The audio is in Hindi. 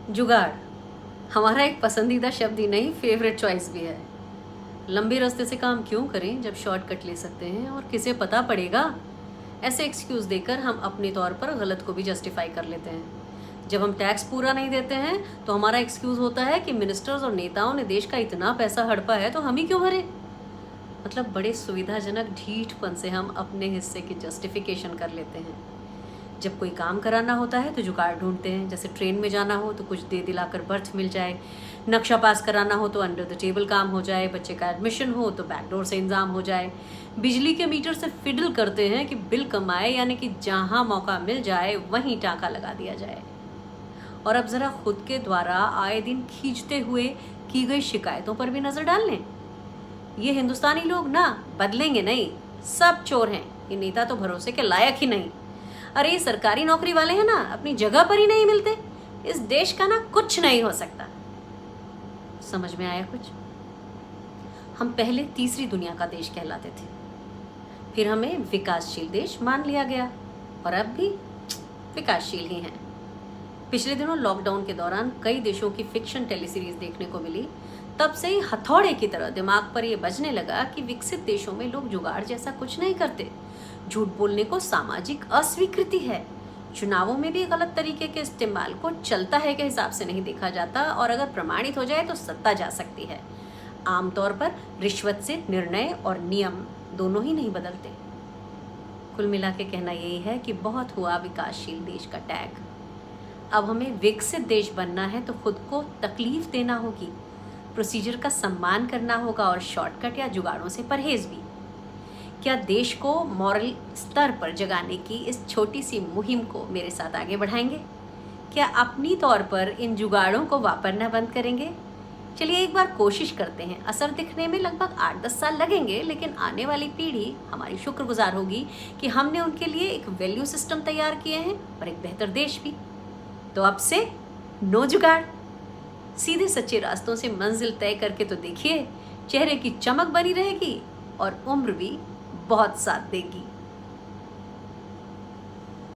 जुगाड़ हमारा एक पसंदीदा शब्द ही नहीं, फेवरेट चॉइस भी है। लंबे रास्ते से काम क्यों करें जब शॉर्टकट ले सकते हैं और किसे पता पड़ेगा। ऐसे एक्सक्यूज देकर हम अपने तौर पर गलत को भी जस्टिफाई कर लेते हैं। जब हम टैक्स पूरा नहीं देते हैं तो हमारा एक्सक्यूज होता है कि मिनिस्टर्स और नेताओं ने देश का इतना पैसा हड़पा है तो हम ही क्यों भरे। मतलब बड़े सुविधाजनक ढीठपन से हम अपने हिस्से की जस्टिफिकेशन कर लेते हैं। जब कोई काम कराना होता है तो जुगाड़ ढूंढते हैं, जैसे ट्रेन में जाना हो तो कुछ दे दिलाकर बर्थ मिल जाए, नक्शा पास कराना हो तो अंडर द टेबल काम हो जाए, बच्चे का एडमिशन हो तो बैकडोर से इंतजाम हो जाए। बिजली के मीटर से फिडल करते हैं कि बिल कम आए, यानी कि जहाँ मौका मिल जाए वहीं टाँका लगा दिया जाए। और अब ज़रा खुद के द्वारा आए दिन खींचते हुए की गई शिकायतों पर भी नज़र डाल लें। ये हिंदुस्तानी लोग ना बदलेंगे नहीं, सब चोर हैं। ये नेता तो भरोसे के लायक ही नहीं। अरे ये सरकारी नौकरी वाले हैं ना, अपनी जगह पर ही नहीं मिलते। इस देश का ना कुछ नहीं हो सकता। समझ में आया कुछ? हम पहले तीसरी दुनिया का देश कहलाते थे, फिर हमें विकासशील देश मान लिया गया और अब भी विकासशील ही हैं। पिछले दिनों लॉकडाउन के दौरान कई देशों की फिक्शन टेलीसीरीज देखने को मिली। तब से ही हथौड़े की तरह दिमाग पर यह बजने लगा कि विकसित देशों में लोग जुगाड़ जैसा कुछ नहीं करते। झूठ बोलने को सामाजिक अस्वीकृति है। चुनावों में भी गलत तरीके के इस्तेमाल को चलता है के हिसाब से नहीं देखा जाता, और अगर प्रमाणित हो जाए तो सत्ता जा सकती है। आमतौर पर रिश्वत से निर्णय और नियम दोनों ही नहीं बदलते। कुल मिला के कहना यही है कि बहुत हुआ विकासशील देश का टैग। अब हमें विकसित देश बनना है तो खुद को तकलीफ देना होगी, प्रोसीजर का सम्मान करना होगा और शॉर्टकट या जुगाड़ों से परहेज भी। क्या देश को मॉरल स्तर पर जगाने की इस छोटी सी मुहिम को मेरे साथ आगे बढ़ाएंगे? क्या अपनी तौर पर इन जुगाड़ों को वापरना बंद करेंगे? चलिए एक बार कोशिश करते हैं। असर दिखने में लगभग 8-10 साल लगेंगे, लेकिन आने वाली पीढ़ी हमारी शुक्रगुजार होगी कि हमने उनके लिए एक वैल्यू सिस्टम तैयार किए हैं और एक बेहतर देश भी। तो अब से नो जुगाड़, सीधे सच्चे रास्तों से मंजिल तय करके तो देखिए। चेहरे की चमक बनी रहेगी और उम्र भी बहुत साथ देगी।